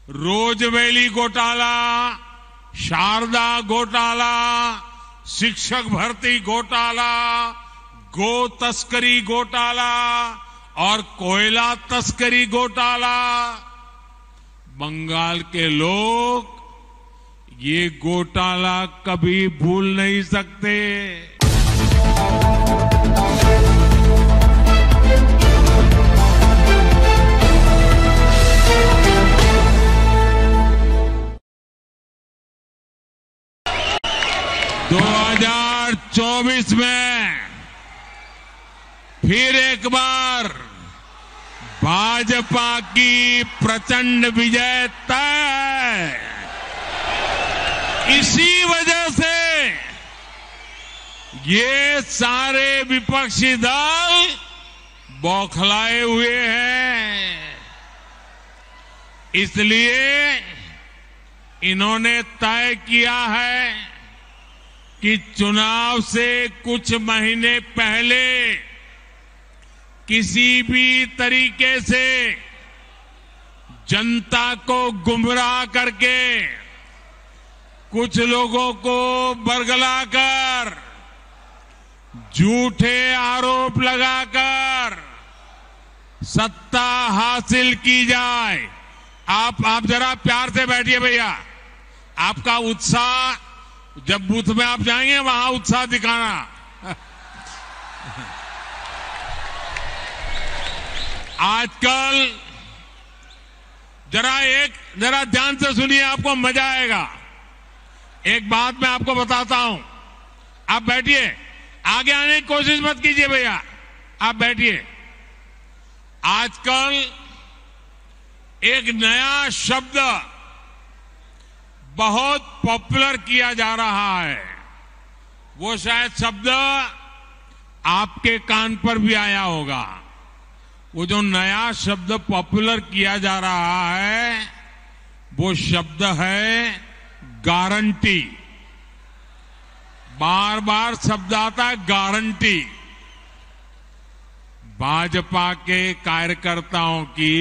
रोजवेली घोटाला, शारदा घोटाला, शिक्षक भर्ती घोटाला, गो तस्करी घोटाला और कोयला तस्करी घोटाला। बंगाल के लोग ये घोटाला कभी भूल नहीं सकते। 2024 में फिर एक बार भाजपा की प्रचंड विजय तय है। इसी वजह से ये सारे विपक्षी दल बौखलाए हुए हैं। इसलिए इन्होंने तय किया है कि चुनाव से कुछ महीने पहले किसी भी तरीके से जनता को गुमराह करके, कुछ लोगों को बरगलाकर, झूठे आरोप लगाकर सत्ता हासिल की जाए। आप जरा प्यार से बैठिए भैया। आपका उत्साह, जब बूथ में आप जाएंगे वहां उत्साह दिखाना। आजकल जरा ध्यान से सुनिए, आपको मजा आएगा। एक बात मैं आपको बताता हूं। आप बैठिए, आगे आने की कोशिश मत कीजिए भैया, आप बैठिए। आजकल एक नया शब्द बहुत पॉपुलर किया जा रहा है। वो शायद शब्द आपके कान पर भी आया होगा। वो जो नया शब्द पॉपुलर किया जा रहा है वो शब्द है गारंटी। बार बार शब्द आता है गारंटी। भाजपा के कार्यकर्ताओं की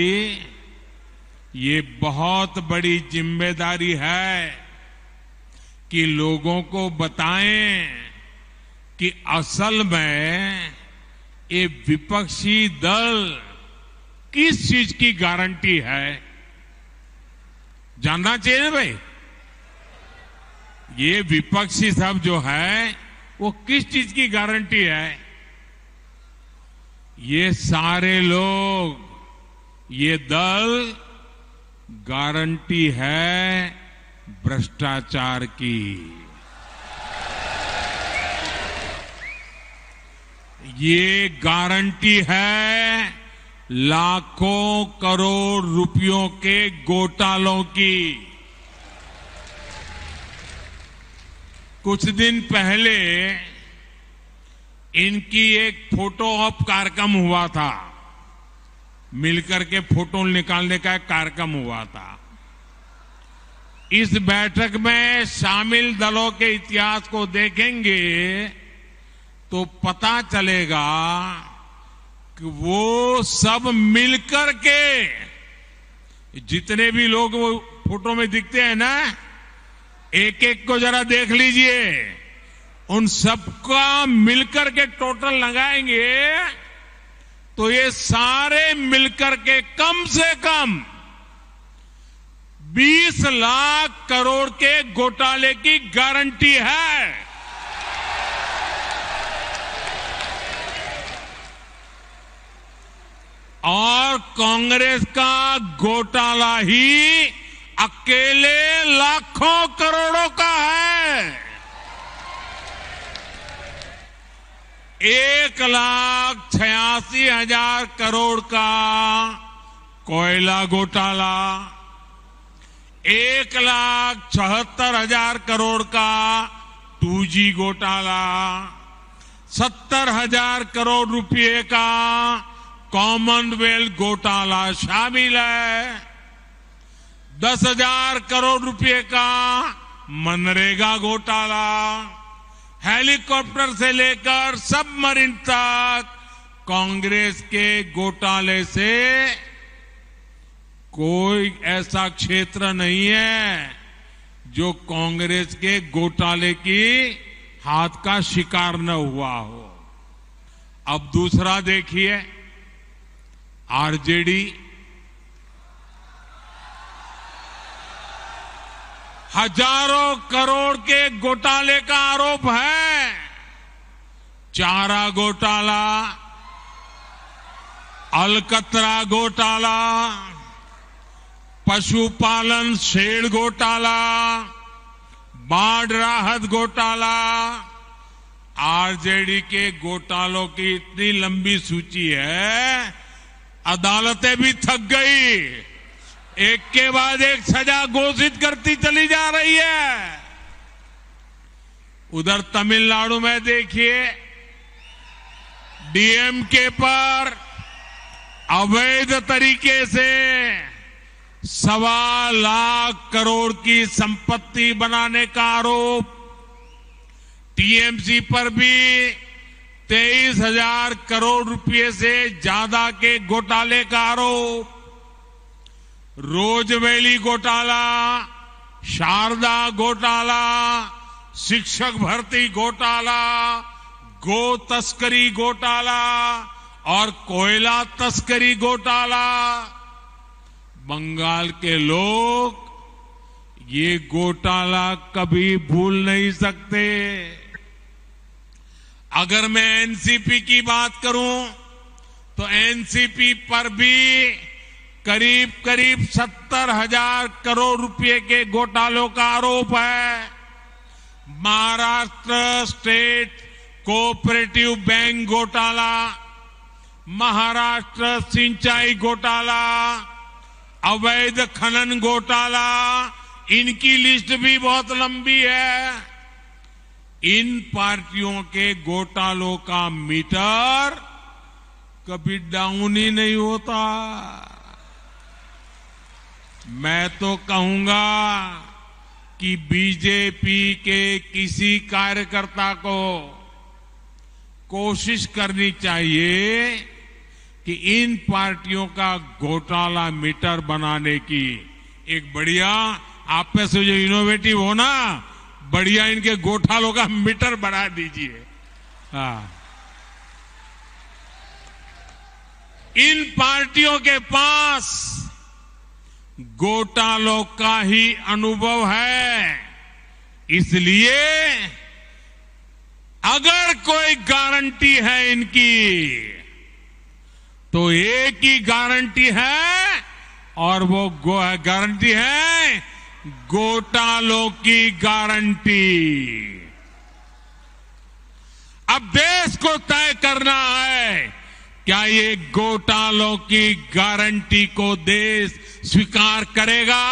ये बहुत बड़ी जिम्मेदारी है कि लोगों को बताएं कि असल में ये विपक्षी दल किस चीज की गारंटी है। जानना चाहिए ना भाई, ये विपक्षी सब जो है वो किस चीज की गारंटी है। ये सारे लोग, ये दल गारंटी है भ्रष्टाचार की। ये गारंटी है लाखों करोड़ रुपयों के घोटालों की। कुछ दिन पहले इनकी एक फोटो ऑप कार्यक्रम हुआ था। मिलकर के फोटो निकालने का एक कार्यक्रम हुआ था। इस बैठक में शामिल दलों के इतिहास को देखेंगे तो पता चलेगा कि वो सब मिलकर के, जितने भी लोग वो फोटो में दिखते हैं ना, एक एक को जरा देख लीजिए। उन सबका मिलकर के टोटल लगाएंगे तो ये सारे मिलकर के कम से कम 20 लाख करोड़ के घोटाले की गारंटी है। और कांग्रेस का घोटाला ही अकेले लाखों करोड़ों का है। 1,86,000 करोड़ का कोयला घोटाला, 1,76,000 करोड़ का 2G घोटाला, 70,000 करोड़ रुपए का कॉमनवेल्थ घोटाला शामिल है, 10,000 करोड़ रुपए का मनरेगा घोटाला, हेलीकॉप्टर से लेकर सबमरीन तक कांग्रेस के घोटाले से कोई ऐसा क्षेत्र नहीं है जो कांग्रेस के घोटाले की हाथ का शिकार न हुआ हो। अब दूसरा देखिए, आरजेडी हजारों करोड़ के घोटाले का आरोप है। चारा घोटाला, अलकतरा घोटाला, पशुपालन शेड घोटाला, बाढ़ राहत घोटाला। आरजेडी के घोटालों की इतनी लंबी सूची है, अदालतें भी थक गई, एक के बाद एक सजा घोषित करती चली जा रही है। उधर तमिलनाडु में देखिए, डीएमके पर अवैध तरीके से 1.25 लाख करोड़ की संपत्ति बनाने का आरोप, टीएमसी पर भी 23,000 करोड़ रुपए से ज्यादा के घोटाले का आरोप, रोजवेली घोटाला, शारदा घोटाला, शिक्षक भर्ती घोटाला, गो तस्करी घोटाला और कोयला तस्करी घोटाला। बंगाल के लोग ये घोटाला कभी भूल नहीं सकते। अगर मैं एनसीपी की बात करूं तो एनसीपी पर भी करीब 70,000 करोड़ रुपए के घोटालों का आरोप है। महाराष्ट्र स्टेट कोऑपरेटिव बैंक घोटाला, महाराष्ट्र सिंचाई घोटाला, अवैध खनन घोटाला, इनकी लिस्ट भी बहुत लंबी है। इन पार्टियों के घोटालों का मीटर कभी डाउन ही नहीं होता। मैं तो कहूंगा कि बीजेपी के किसी कार्यकर्ता को कोशिश करनी चाहिए कि इन पार्टियों का घोटाला मीटर बनाने की एक बढ़िया, आप में से जो इनोवेटिव हो ना, बढ़िया इनके घोटालों का मीटर बना दीजिए। हाँ, इन पार्टियों के पास घोटालों का ही अनुभव है, इसलिए अगर कोई गारंटी है इनकी तो एक ही गारंटी है, और वो गारंटी है घोटालों की गारंटी। अब देश को तय करना है, क्या ये घोटालों की गारंटी को देश स्वीकार करेगा?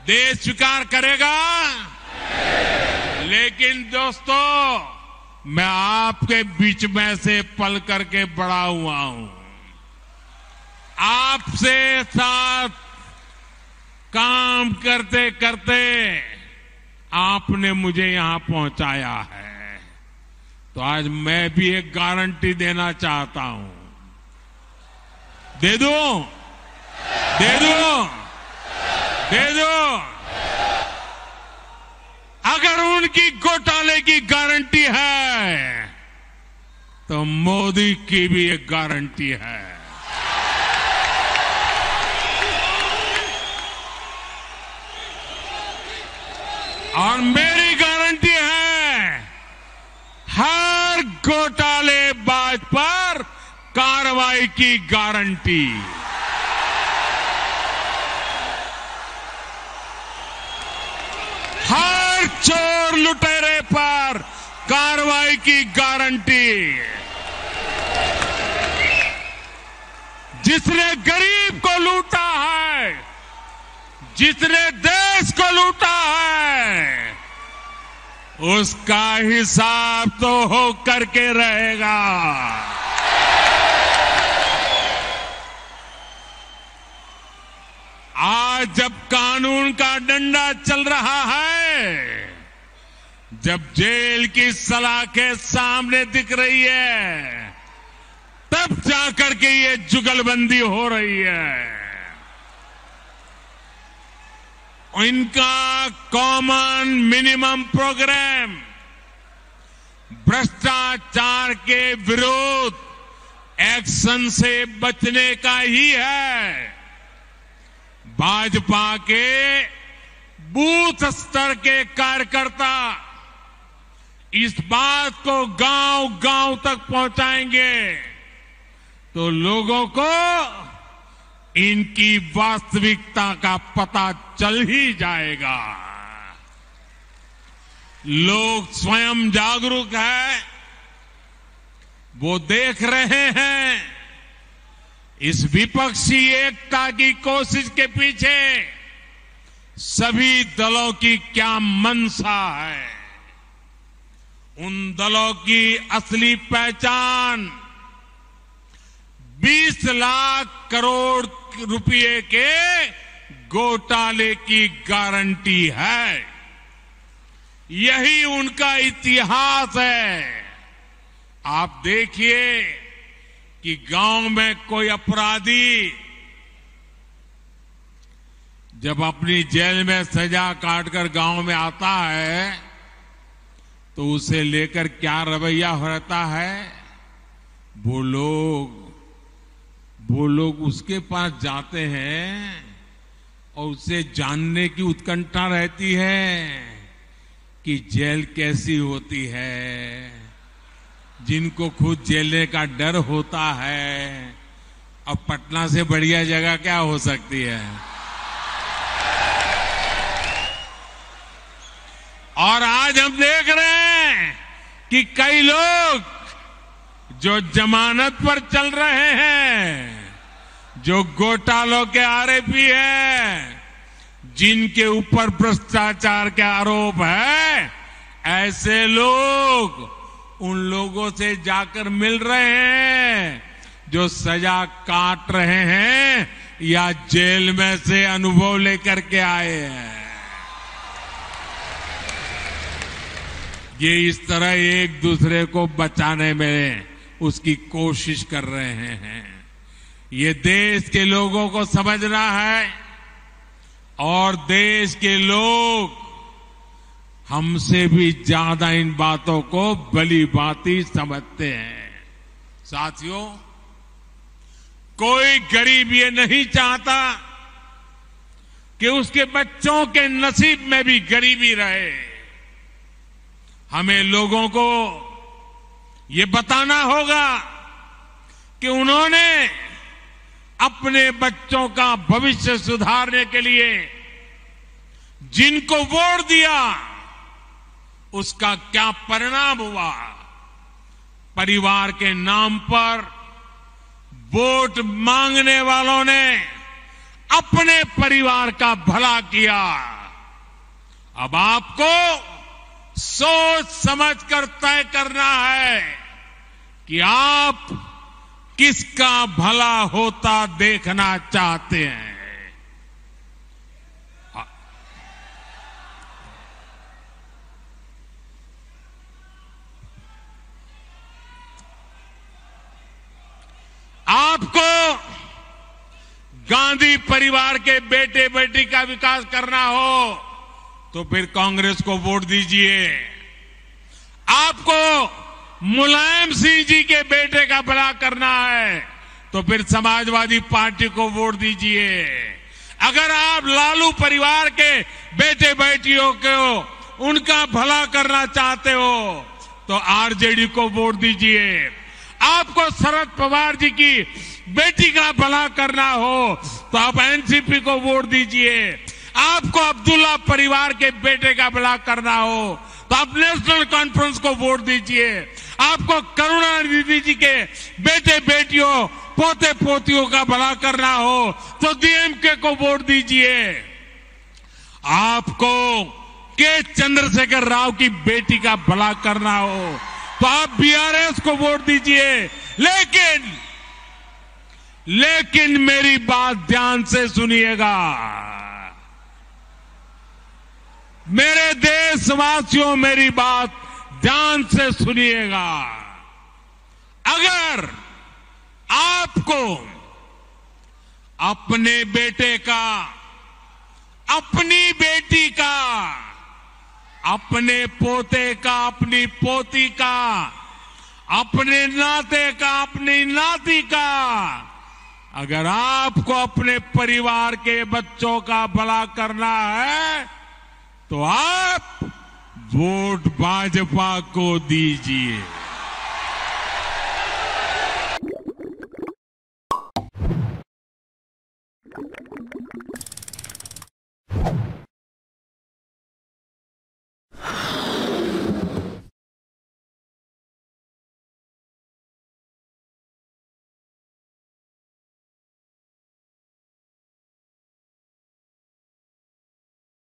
देश स्वीकार करेगा? लेकिन दोस्तों, मैं आपके बीच में से पल करके बड़ा हुआ हूं, आपसे साथ काम करते करते आपने मुझे यहां पहुंचाया है, तो आज मैं भी एक गारंटी देना चाहता हूं। दे दूं? दे दूं? दे दूं? अगर उनकी घोटाले की गारंटी है तो मोदी की भी एक गारंटी है। और मेरी गारंटी है, हर घोटालेबाज पर कार्रवाई की गारंटी। हर चोर लुटेरे पर कार्रवाई की गारंटी। जिसने गरीब को लूटा है, जिसने देश को लूटा है, उसका हिसाब तो हो करके रहेगा। आज जब कानून का डंडा चल रहा है, जब जेल की सलाखें सामने दिख रही है, तब जाकर के ये जुगलबंदी हो रही है। इनका कॉमन मिनिमम प्रोग्राम भ्रष्टाचार के विरोध एक्शन से बचने का ही है। भाजपा के बूथ स्तर के कार्यकर्ता इस बात को गांव-गांव तक पहुंचाएंगे तो लोगों को इनकी वास्तविकता का पता चल ही जाएगा। लोग स्वयं जागरूक है, वो देख रहे हैं इस विपक्षी एकता की कोशिश के पीछे सभी दलों की क्या मंशा है। उन दलों की असली पहचान 20 लाख करोड़ रुपए के घोटाले की गारंटी है। यही उनका इतिहास है। आप देखिए कि गांव में कोई अपराधी जब अपनी जेल में सजा काटकर गांव में आता है तो उसे लेकर क्या रवैया रहता है। वो लोग उसके पास जाते हैं और उसे जानने की उत्कंठा रहती है कि जेल कैसी होती है। जिनको खुद जेलने का डर होता है, अब पटना से बढ़िया जगह क्या हो सकती है। और आज हम देख रहे हैं कि कई लोग जो जमानत पर चल रहे हैं, जो घोटालों के आरोपी हैं, जिनके ऊपर भ्रष्टाचार के आरोप है, ऐसे लोग उन लोगों से जाकर मिल रहे हैं जो सजा काट रहे हैं या जेल में से अनुभव लेकर के आए हैं। ये इस तरह एक दूसरे को बचाने में उसकी कोशिश कर रहे हैं। ये देश के लोगों को समझना है और देश के लोग हमसे भी ज्यादा इन बातों को भली भांति समझते हैं। साथियों, कोई गरीब ये नहीं चाहता कि उसके बच्चों के नसीब में भी गरीबी रहे। हमें लोगों को ये बताना होगा कि उन्होंने अपने बच्चों का भविष्य सुधारने के लिए जिनको वोट दिया उसका क्या परिणाम हुआ। परिवार के नाम पर वोट मांगने वालों ने अपने परिवार का भला किया। अब आपको सोच समझकर तय करना है कि आप किसका भला होता देखना चाहते हैं। आपको गांधी परिवार के बेटे बेटी का विकास करना हो तो फिर कांग्रेस को वोट दीजिए। आपको मुलायम सिंह जी के बेटे का भला करना है तो फिर समाजवादी पार्टी को वोट दीजिए। अगर आप लालू परिवार के बेटे बेटियों को उनका भला करना चाहते हो तो आरजेडी को वोट दीजिए। आपको शरद पवार जी की बेटी का भला करना हो तो आप एनसीपी को वोट दीजिए। आपको अब्दुल्ला परिवार के बेटे का भला करना हो तो आप नेशनल कॉन्फ्रेंस को वोट दीजिए। आपको करुणानिधि जी के बेटे बेटियों पोते पोतियों का भला करना हो तो डीएमके को वोट दीजिए। आपको के चंद्रशेखर राव की बेटी का भला करना हो तो आप बीआरएस को वोट दीजिए। लेकिन मेरी बात ध्यान से सुनिएगा। मेरे देशवासियों, मेरी बात ध्यान से सुनिएगा। अगर आपको अपने बेटे का, अपनी बेटी का, अपने पोते का, अपनी पोती का, अपने नाते का, अपनी नाती का, अगर आपको अपने परिवार के बच्चों का भला करना है तो आप वोट भाजपा को दीजिए।